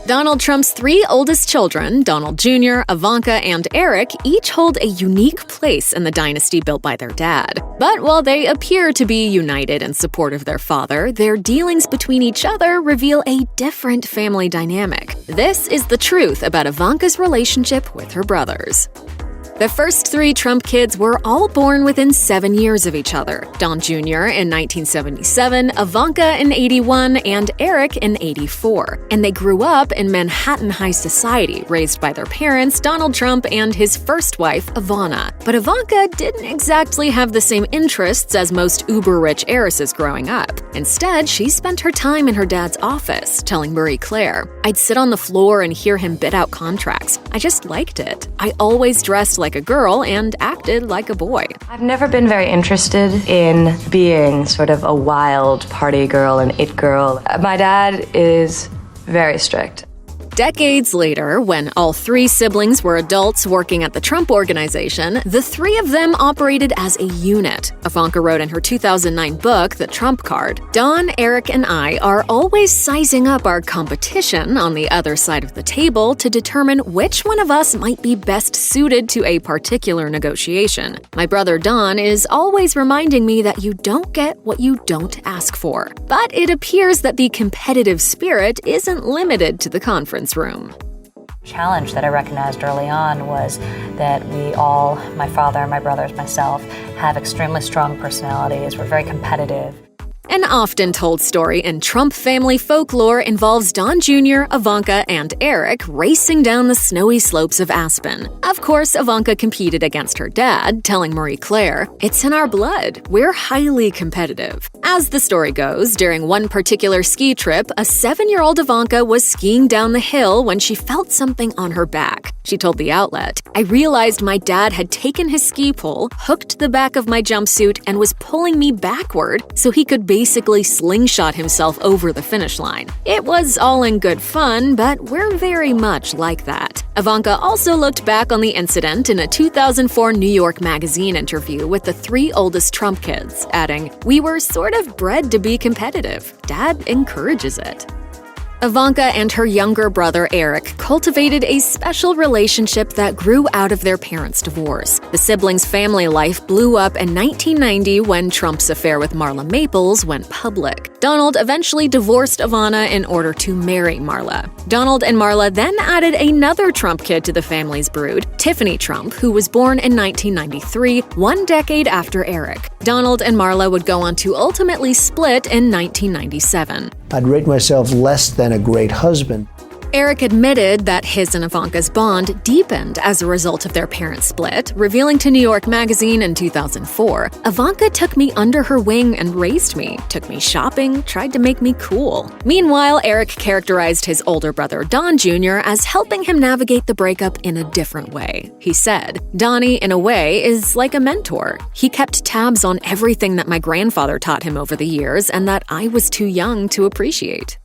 Donald Trump's three oldest children, Donald Jr., Ivanka, and Eric, each hold a unique place in the dynasty built by their dad. But while they appear to be united in support of their father, their dealings between each other reveal a different family dynamic. This is the truth about Ivanka's relationship with her brothers. The first three Trump kids were all born within 7 years of each other: Don Jr. in 1977, Ivanka in 81, and Eric in 84. And they grew up in Manhattan high society, raised by their parents, Donald Trump, and his first wife, Ivana. But Ivanka didn't exactly have the same interests as most uber-rich heiresses growing up. Instead, she spent her time in her dad's office, telling Marie Claire, "I'd sit on the floor and hear him bid out contracts. I just liked it. I always dressed like a girl and acted like a boy." I've never been very interested in being sort of a wild party girl and it girl. My dad is very strict. Decades later, when all three siblings were adults working at the Trump Organization, the three of them operated as a unit. Ivanka wrote in her 2009 book, The Trump Card, "Don, Eric, and I are always sizing up our competition on the other side of the table to determine which one of us might be best suited to a particular negotiation. My brother Don is always reminding me that you don't get what you don't ask for." But it appears that the competitive spirit isn't limited to the conference room. Challenge that I recognized early on was that we all, my father, my brothers, myself, have extremely strong personalities. We're very competitive. An often-told story in Trump family folklore involves Don Jr., Ivanka, and Eric racing down the snowy slopes of Aspen. Of course, Ivanka competed against her dad, telling Marie Claire, "It's in our blood. We're highly competitive." As the story goes, during one particular ski trip, a 7-year-old Ivanka was skiing down the hill when she felt something on her back. She told the outlet, "I realized my dad had taken his ski pole, hooked the back of my jumpsuit, and was pulling me backward so he could basically slingshot himself over the finish line. It was all in good fun, but we're very much like that." Ivanka also looked back on the incident in a 2004 New York Magazine interview with the three oldest Trump kids, adding, "We were sort of bred to be competitive. Dad encourages it." Ivanka and her younger brother Eric cultivated a special relationship that grew out of their parents' divorce. The siblings' family life blew up in 1990 when Trump's affair with Marla Maples went public. Donald eventually divorced Ivana in order to marry Marla. Donald and Marla then added another Trump kid to the family's brood, Tiffany Trump, who was born in 1993, 1 decade after Eric. Donald and Marla would go on to ultimately split in 1997. I'd rate myself less than a great husband. Eric admitted that his and Ivanka's bond deepened as a result of their parents' split, revealing to New York Magazine in 2004, "Ivanka took me under her wing and raised me, took me shopping, tried to make me cool." Meanwhile, Eric characterized his older brother Don Jr. as helping him navigate the breakup in a different way. He said, "Donnie, in a way, is like a mentor. He kept tabs on everything that my grandfather taught him over the years and that I was too young to appreciate."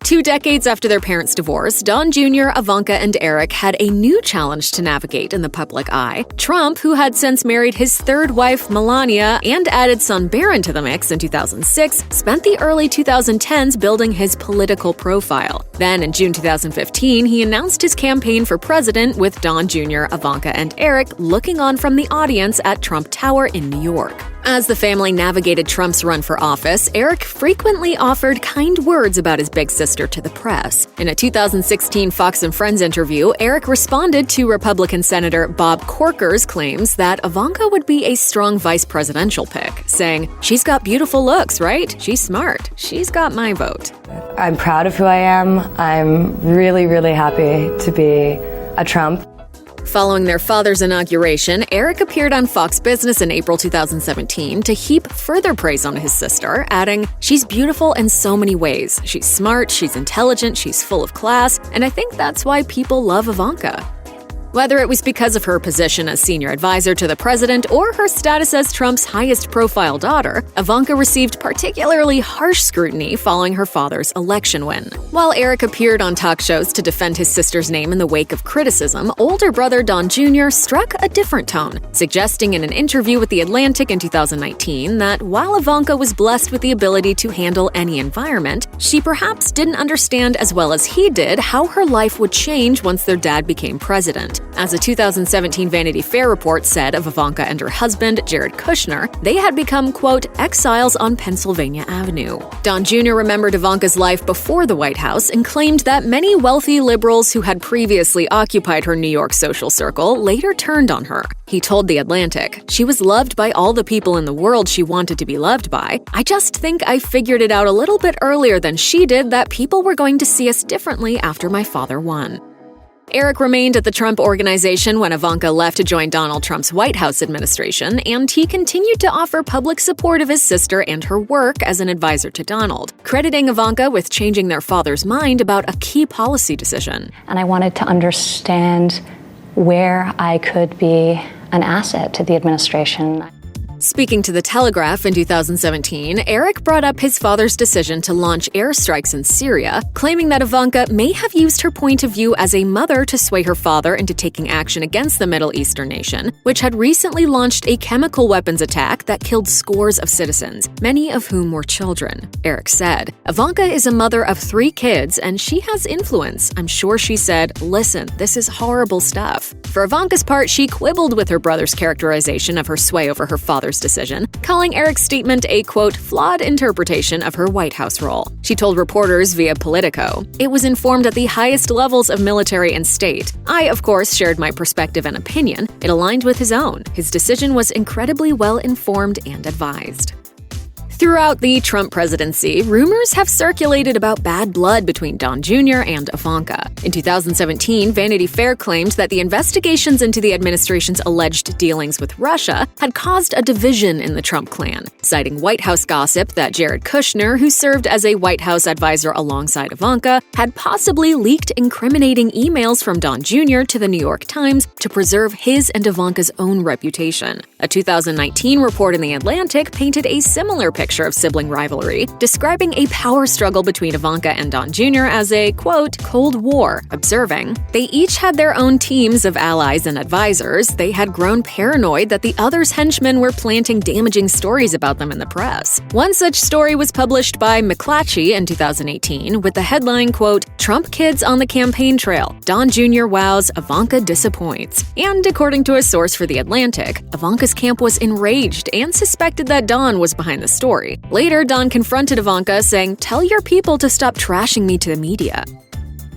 2 decades after their parents' divorce, Don Jr., Ivanka, and Eric had a new challenge to navigate in the public eye. Trump, who had since married his third wife, Melania, and added son Barron to the mix in 2006, spent the early 2010s building his political profile. Then, in June 2015, he announced his campaign for president with Don Jr., Ivanka, and Eric looking on from the audience at Trump Tower in New York. As the family navigated Trump's run for office, Eric frequently offered kind words about his big sister to the press. In a 2016 Fox and Friends interview, Eric responded to Republican Senator Bob Corker's claims that Ivanka would be a strong vice presidential pick, saying, "She's got beautiful looks, right? She's smart. She's got my vote." I'm proud of who I am. I'm really, really happy to be a Trump. Following their father's inauguration, Eric appeared on Fox Business in April 2017 to heap further praise on his sister, adding, "She's beautiful in so many ways. She's smart, she's intelligent, she's full of class, and I think that's why people love Ivanka." Whether it was because of her position as senior advisor to the president or her status as Trump's highest-profile daughter, Ivanka received particularly harsh scrutiny following her father's election win. While Eric appeared on talk shows to defend his sister's name in the wake of criticism, older brother Don Jr. struck a different tone, suggesting in an interview with The Atlantic in 2019 that while Ivanka was blessed with the ability to handle any environment, she perhaps didn't understand as well as he did how her life would change once their dad became president. As a 2017 Vanity Fair report said of Ivanka and her husband, Jared Kushner, they had become, quote, exiles on Pennsylvania Avenue. Don Jr. remembered Ivanka's life before the White House and claimed that many wealthy liberals who had previously occupied her New York social circle later turned on her. He told The Atlantic, "She was loved by all the people in the world she wanted to be loved by. I just think I figured it out a little bit earlier than she did that people were going to see us differently after my father won." Eric remained at the Trump Organization when Ivanka left to join Donald Trump's White House administration, and he continued to offer public support of his sister and her work as an advisor to Donald, crediting Ivanka with changing their father's mind about a key policy decision. And I wanted to understand where I could be an asset to the administration. Speaking to The Telegraph in 2017, Eric brought up his father's decision to launch airstrikes in Syria, claiming that Ivanka may have used her point of view as a mother to sway her father into taking action against the Middle Eastern nation, which had recently launched a chemical weapons attack that killed scores of citizens, many of whom were children. Eric said, "Ivanka is a mother of 3 kids, and she has influence. I'm sure she said, 'Listen, this is horrible stuff.'" For Ivanka's part, she quibbled with her brother's characterization of her sway over her father's decision, calling Eric's statement a, quote, flawed interpretation of her White House role. She told reporters via Politico, "It was informed at the highest levels of military and state. I, of course, shared my perspective and opinion. It aligned with his own. His decision was incredibly well-informed and advised." Throughout the Trump presidency, rumors have circulated about bad blood between Don Jr. and Ivanka. In 2017, Vanity Fair claimed that the investigations into the administration's alleged dealings with Russia had caused a division in the Trump clan, citing White House gossip that Jared Kushner, who served as a White House advisor alongside Ivanka, had possibly leaked incriminating emails from Don Jr. to the New York Times to preserve his and Ivanka's own reputation. A 2019 report in The Atlantic painted a similar picture of sibling rivalry, describing a power struggle between Ivanka and Don Jr. as a, quote, Cold War, observing, "They each had their own teams of allies and advisors. They had grown paranoid that the other's henchmen were planting damaging stories about them in the press." One such story was published by McClatchy in 2018 with the headline, quote, "Trump kids on the campaign trail. Don Jr. wows, Ivanka disappoints." And according to a source for The Atlantic, Ivanka's camp was enraged and suspected that Don was behind the story. Later, Don confronted Ivanka, saying, "Tell your people to stop trashing me to the media."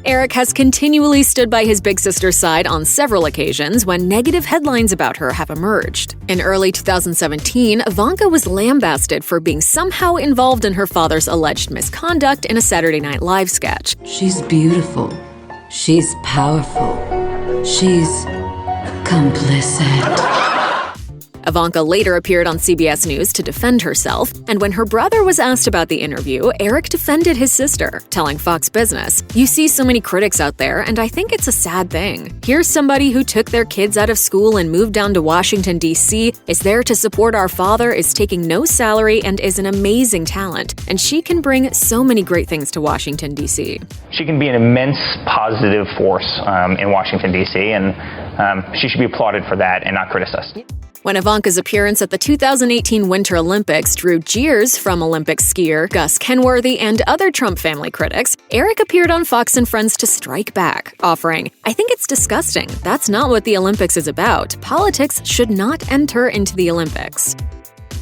Eric has continually stood by his big sister's side on several occasions when negative headlines about her have emerged. In early 2017, Ivanka was lambasted for being somehow involved in her father's alleged misconduct in a Saturday Night Live sketch. "She's beautiful. She's powerful. She's complicit." Ivanka later appeared on CBS News to defend herself, and when her brother was asked about the interview, Eric defended his sister, telling Fox Business, "You see so many critics out there, and I think it's a sad thing. Here's somebody who took their kids out of school and moved down to Washington, D.C., is there to support our father, is taking no salary, and is an amazing talent, and she can bring so many great things to Washington, D.C." She can be an immense positive force in Washington, D.C., and she should be applauded for that and not criticized. When Ivanka's appearance at the 2018 Winter Olympics drew jeers from Olympic skier Gus Kenworthy and other Trump family critics, Eric appeared on Fox and Friends to strike back, offering, "I think it's disgusting. That's not what the Olympics is about. Politics should not enter into the Olympics."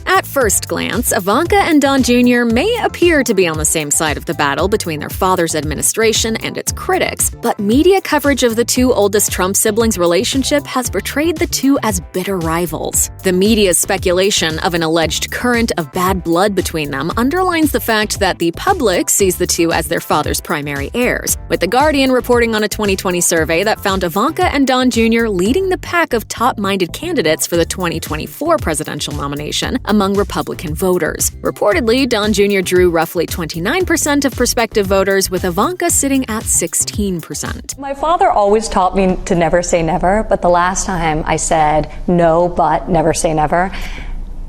At first glance, Ivanka and Don Jr. may appear to be on the same side of the battle between their father's administration and its critics, but media coverage of the 2 oldest Trump siblings' relationship has portrayed the 2 as bitter rivals. The media's speculation of an alleged current of bad blood between them underlines the fact that the public sees the 2 as their father's primary heirs, with The Guardian reporting on a 2020 survey that found Ivanka and Don Jr. leading the pack of top-minded candidates for the 2024 presidential nomination among Republican voters. Reportedly, Don Jr. drew roughly 29% of prospective voters, with Ivanka sitting at 16%. My father always taught me to never say never, but the last time I said no, but never say never,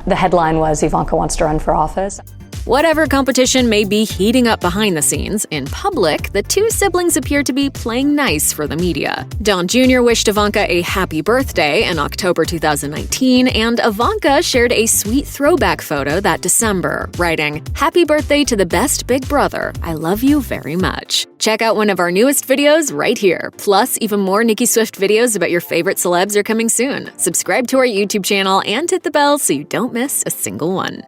the headline was Ivanka wants to run for office. Whatever competition may be heating up behind the scenes, in public, the two siblings appear to be playing nice for the media. Don Jr. wished Ivanka a happy birthday in October 2019, and Ivanka shared a sweet throwback photo that December, writing, "Happy birthday to the best big brother. I love you very much." Check out one of our newest videos right here. Plus, even more Nicki Swift videos about your favorite celebs are coming soon. Subscribe to our YouTube channel and hit the bell so you don't miss a single one.